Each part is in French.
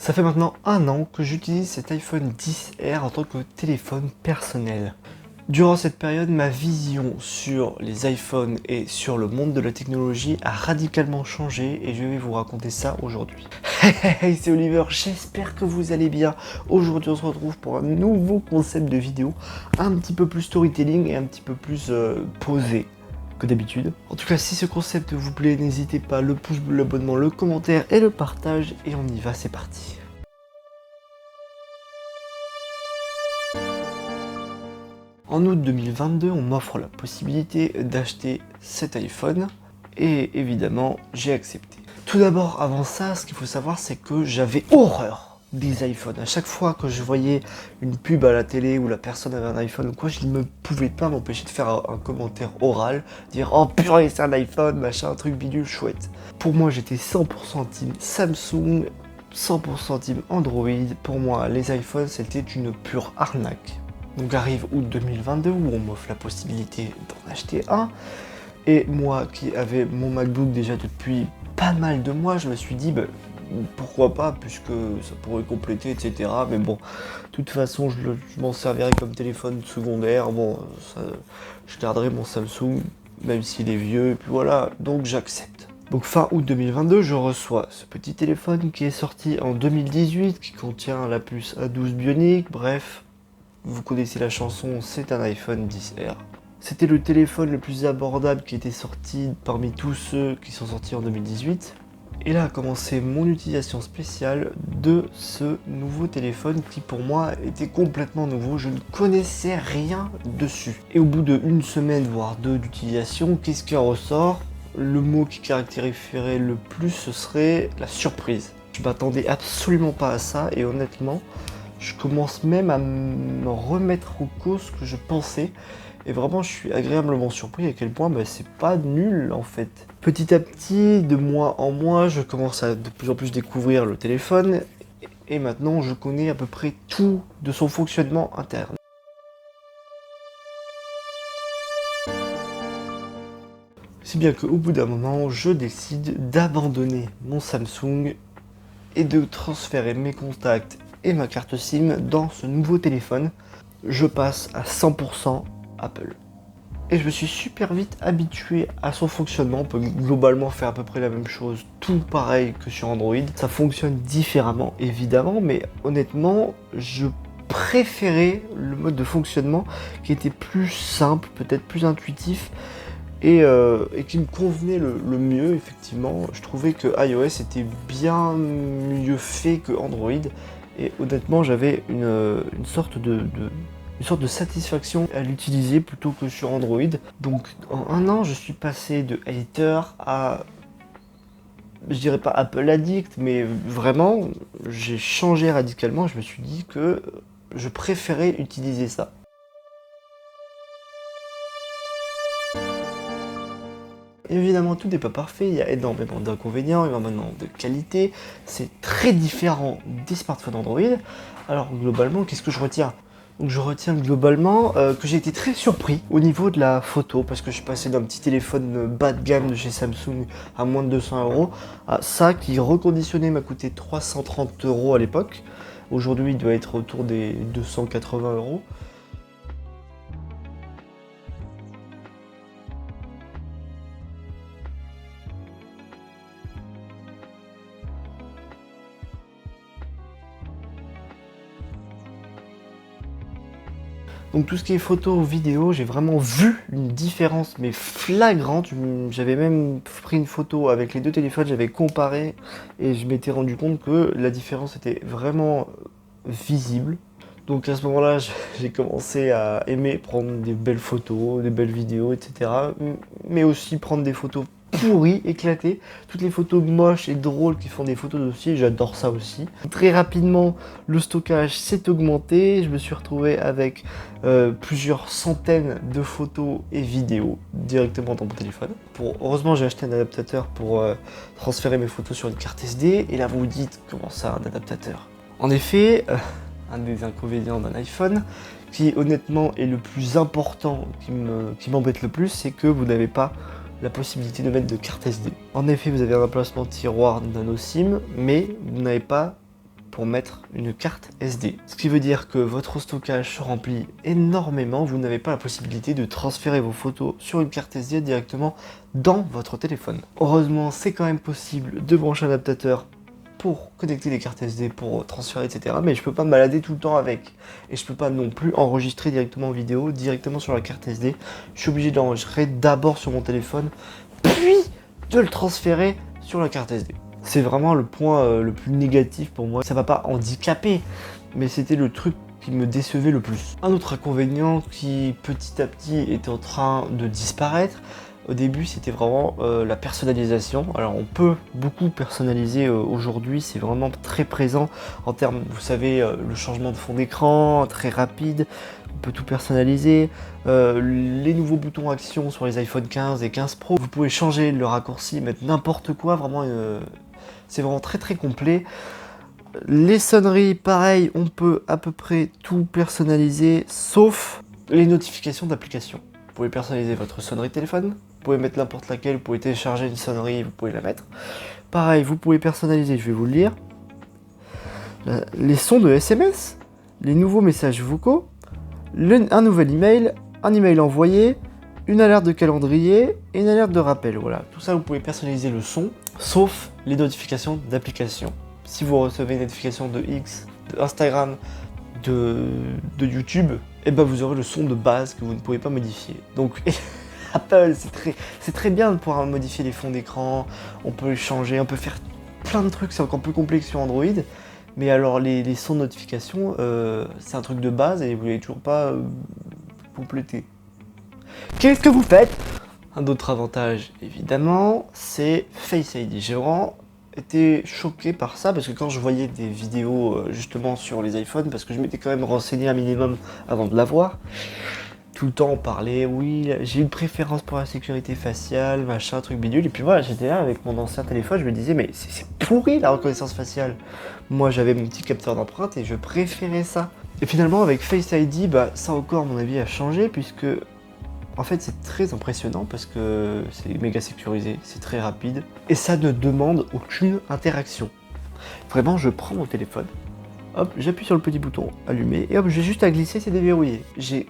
Ça fait maintenant un an que j'utilise cet iPhone XR en tant que téléphone personnel. Durant cette période, ma vision sur les iPhones et sur le monde de la technologie a radicalement changé et je vais vous raconter ça aujourd'hui. Hey, c'est Oliver, j'espère que vous allez bien. Aujourd'hui, on se retrouve pour un nouveau concept de vidéo, un petit peu plus storytelling et un petit peu plus posé que d'habitude. En tout cas, si ce concept vous plaît, n'hésitez pas, le pouce bleu, l'abonnement, le commentaire et le partage, et on y va, c'est parti. En août 2022, on m'offre la possibilité d'acheter cet iPhone, et évidemment, j'ai accepté. Tout d'abord, avant ça, ce qu'il faut savoir, c'est que j'avais horreur des iPhones. À chaque fois que je voyais une pub à la télé où la personne avait un iPhone ou quoi, je ne pouvais pas m'empêcher de faire un commentaire oral, dire oh purée c'est un iPhone, machin, un truc bidule chouette. Pour moi j'étais 100% team Samsung, 100% team Android. Pour moi les iPhones c'était une pure arnaque. Donc arrive août 2022 où on m'offre la possibilité d'en acheter un. Et moi qui avais mon MacBook déjà depuis pas mal de mois, je me suis dit pourquoi pas, puisque ça pourrait compléter, etc. Mais bon, de toute façon, je m'en servirai comme téléphone secondaire. Bon, je garderai mon Samsung, même s'il est vieux, et puis voilà, donc j'accepte. Donc fin août 2022, je reçois ce petit téléphone qui est sorti en 2018, qui contient la puce A12 Bionic, bref, vous connaissez la chanson, c'est un iPhone XR. C'était le téléphone le plus abordable qui était sorti parmi tous ceux qui sont sortis en 2018. Et là a commencé mon utilisation spéciale de ce nouveau téléphone qui pour moi était complètement nouveau, je ne connaissais rien dessus. Et au bout d'une semaine voire deux d'utilisation, qu'est-ce qui en ressort? Le mot qui caractériserait le plus ce serait la surprise. Je m'attendais absolument pas à ça et honnêtement, je commence même à me remettre aux causes que je pensais. Et vraiment, je suis agréablement surpris à quel point c'est pas nul en fait. Petit à petit, de mois en mois, je commence à de plus en plus découvrir le téléphone. Et maintenant, je connais à peu près tout de son fonctionnement interne. Si bien qu'au bout d'un moment, je décide d'abandonner mon Samsung et de transférer mes contacts et ma carte SIM dans ce nouveau téléphone. Je passe à 100% Apple. Et je me suis super vite habitué à son fonctionnement. On peut globalement faire à peu près la même chose, tout pareil que sur Android. Ça fonctionne différemment évidemment, mais honnêtement, je préférais le mode de fonctionnement qui était plus simple, peut-être plus intuitif et qui me convenait le mieux effectivement. Je trouvais que iOS était bien mieux fait que Android et honnêtement j'avais une sorte de satisfaction à l'utiliser plutôt que sur Android. Donc en un an, je suis passé de hater à, je dirais pas Apple addict, mais vraiment, j'ai changé radicalement. Je me suis dit que je préférais utiliser ça. Évidemment, tout n'est pas parfait, il y a énormément d'inconvénients, énormément de qualité. C'est très différent des smartphones Android. Alors globalement, qu'est-ce que je retiens ? Donc je retiens globalement que j'ai été très surpris au niveau de la photo parce que je suis passé d'un petit téléphone bas de gamme de chez Samsung à moins de 200 € à ça qui reconditionné m'a coûté 330 € à l'époque. Aujourd'hui il doit être autour des 280 €. Donc tout ce qui est photo, vidéo, j'ai vraiment vu une différence mais flagrante. J'avais même pris une photo avec les deux téléphones, j'avais comparé et je m'étais rendu compte que la différence était vraiment visible. Donc à ce moment-là, j'ai commencé à aimer prendre des belles photos, des belles vidéos, etc. Mais aussi prendre des photos pourries, éclatées. Toutes les photos moches et drôles qui font des photos dossiers, j'adore ça aussi. Très rapidement, le stockage s'est augmenté. Je me suis retrouvé avec plusieurs centaines de photos et vidéos directement dans mon téléphone. Heureusement, j'ai acheté un adaptateur pour transférer mes photos sur une carte SD. Et là, vous vous dites, comment ça, un adaptateur? En effet, un des inconvénients d'un iPhone, qui honnêtement est le plus important, qui m'embête le plus, c'est que vous n'avez pas la possibilité de mettre de carte SD. En effet, vous avez un emplacement tiroir nano SIM, mais vous n'avez pas pour mettre une carte SD. Ce qui veut dire que votre stockage se remplit énormément, vous n'avez pas la possibilité de transférer vos photos sur une carte SD directement dans votre téléphone. Heureusement, c'est quand même possible de brancher un adaptateur pour connecter les cartes SD, pour transférer, etc. Mais je peux pas me balader tout le temps avec. Et je peux pas non plus enregistrer directement en vidéo, directement sur la carte SD. Je suis obligé de l'enregistrer d'abord sur mon téléphone, puis de le transférer sur la carte SD. C'est vraiment le point le plus négatif pour moi. Ça va pas handicaper, mais c'était le truc qui me décevait le plus. Un autre inconvénient qui petit à petit est en train de disparaître, au début c'était vraiment la personnalisation. Alors on peut beaucoup personnaliser aujourd'hui, c'est vraiment très présent en termes, vous savez, le changement de fond d'écran, très rapide, on peut tout personnaliser. Les nouveaux boutons action sur les iPhone 15 et 15 Pro, vous pouvez changer le raccourci, mettre n'importe quoi, vraiment c'est vraiment très très complet. Les sonneries, pareil, on peut à peu près tout personnaliser, sauf les notifications d'applications. Vous pouvez personnaliser votre sonnerie téléphone, vous pouvez mettre n'importe laquelle, vous pouvez télécharger une sonnerie, vous pouvez la mettre. Pareil, vous pouvez personnaliser, je vais vous le lire, les sons de SMS, les nouveaux messages vocaux, un nouvel email, un email envoyé, une alerte de calendrier et une alerte de rappel. Voilà, tout ça vous pouvez personnaliser le son, sauf les notifications d'applications. Si vous recevez une notification de X, de Instagram, de YouTube, et ben vous aurez le son de base que vous ne pouvez pas modifier. Donc Apple, c'est très bien de pouvoir modifier les fonds d'écran, on peut les changer, on peut faire plein de trucs, c'est encore plus complexe sur Android. Mais alors les sons de notification, c'est un truc de base et vous n'avez toujours pas complété. Qu'est-ce que vous faites? Un autre avantage, évidemment, c'est Face ID. J'ai vraiment été choqué par ça parce que quand je voyais des vidéos justement sur les iPhones, parce que je m'étais quand même renseigné un minimum avant de l'avoir, tout le temps on parlait, oui, j'ai une préférence pour la sécurité faciale, machin, truc bidule, et puis voilà, j'étais là avec mon ancien téléphone, je me disais, mais c'est pourri la reconnaissance faciale. Moi j'avais mon petit capteur d'empreinte et je préférais ça. Et finalement avec Face ID, bah ça encore, à mon avis, a changé, puisque en fait c'est très impressionnant parce que c'est méga sécurisé, c'est très rapide, et ça ne demande aucune interaction. Vraiment, je prends mon téléphone, hop, j'appuie sur le petit bouton allumer, et hop, j'ai juste à glisser, c'est déverrouillé. J'ai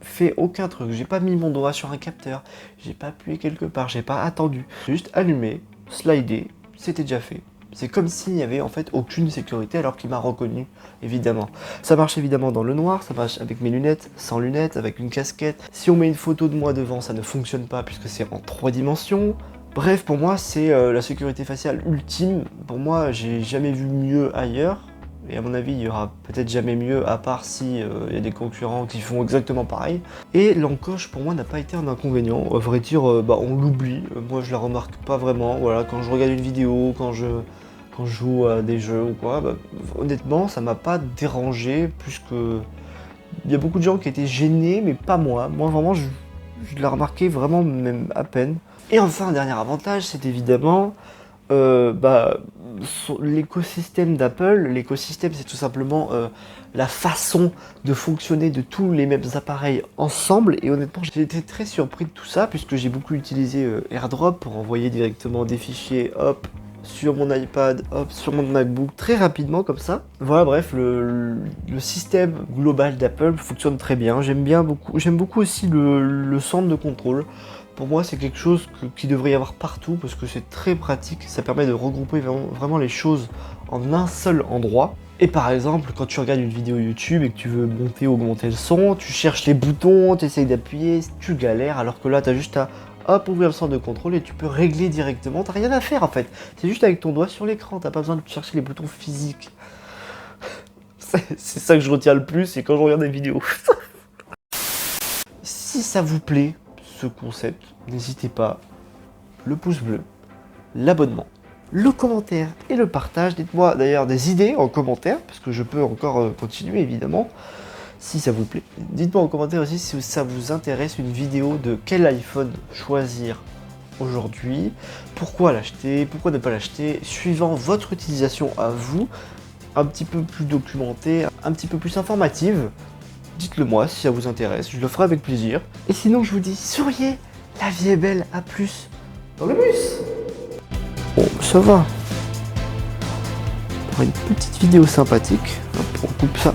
fait aucun truc, j'ai pas mis mon doigt sur un capteur, j'ai pas appuyé quelque part, j'ai pas attendu. J'ai juste allumé, slidé, c'était déjà fait. C'est comme s'il n'y avait en fait aucune sécurité alors qu'il m'a reconnu, évidemment. Ça marche évidemment dans le noir, ça marche avec mes lunettes, sans lunettes, avec une casquette. Si on met une photo de moi devant, ça ne fonctionne pas puisque c'est en 3 dimensions. Bref, pour moi, c'est la sécurité faciale ultime. Pour moi, j'ai jamais vu mieux ailleurs. Et à mon avis, il y aura peut-être jamais mieux, à part si il y a des concurrents qui font exactement pareil. Et l'encoche, pour moi, n'a pas été un inconvénient. À vrai dire, on l'oublie. Moi, je la remarque pas vraiment. Voilà, quand je regarde une vidéo, quand je joue à des jeux ou quoi, honnêtement, ça m'a pas dérangé, plus que... Il y a beaucoup de gens qui étaient gênés, mais pas moi. Moi, vraiment, je l'ai remarqué vraiment, même à peine. Et enfin, un dernier avantage, c'est évidemment... l'écosystème d'Apple. L'écosystème, c'est tout simplement la façon de fonctionner de tous les mêmes appareils ensemble, et honnêtement j'ai été très surpris de tout ça puisque j'ai beaucoup utilisé AirDrop pour envoyer directement des fichiers, hop, sur mon iPad, hop, sur mon MacBook, très rapidement comme ça. Voilà, bref, le système global d'Apple fonctionne très bien. J'aime beaucoup aussi le centre de contrôle. Pour moi, c'est quelque chose qui devrait y avoir partout parce que c'est très pratique. Ça permet de regrouper vraiment les choses en un seul endroit. Et par exemple, quand tu regardes une vidéo YouTube et que tu veux monter ou augmenter le son, tu cherches les boutons, tu essayes d'appuyer, tu galères, alors que là, tu as juste à hop, ouvrir le centre de contrôle et tu peux régler directement. T'as rien à faire en fait. C'est juste avec ton doigt sur l'écran, t'as pas besoin de chercher les boutons physiques. C'est ça que je retiens le plus, c'est quand je regarde des vidéos. Si ça vous plaît, ce concept, n'hésitez pas, le pouce bleu, l'abonnement, le commentaire et le partage. Dites-moi d'ailleurs des idées en commentaire, parce que je peux encore continuer évidemment, si ça vous plaît. Dites-moi en commentaire aussi si ça vous intéresse une vidéo de quel iPhone choisir aujourd'hui, pourquoi l'acheter, pourquoi ne pas l'acheter, suivant votre utilisation à vous, un petit peu plus documentée, un petit peu plus informative. Dites-le moi si ça vous intéresse, je le ferai avec plaisir. Et sinon je vous dis, souriez, la vie est belle, à plus dans le bus. Bon, ça va. une petite vidéo sympathique. Hop, on coupe ça.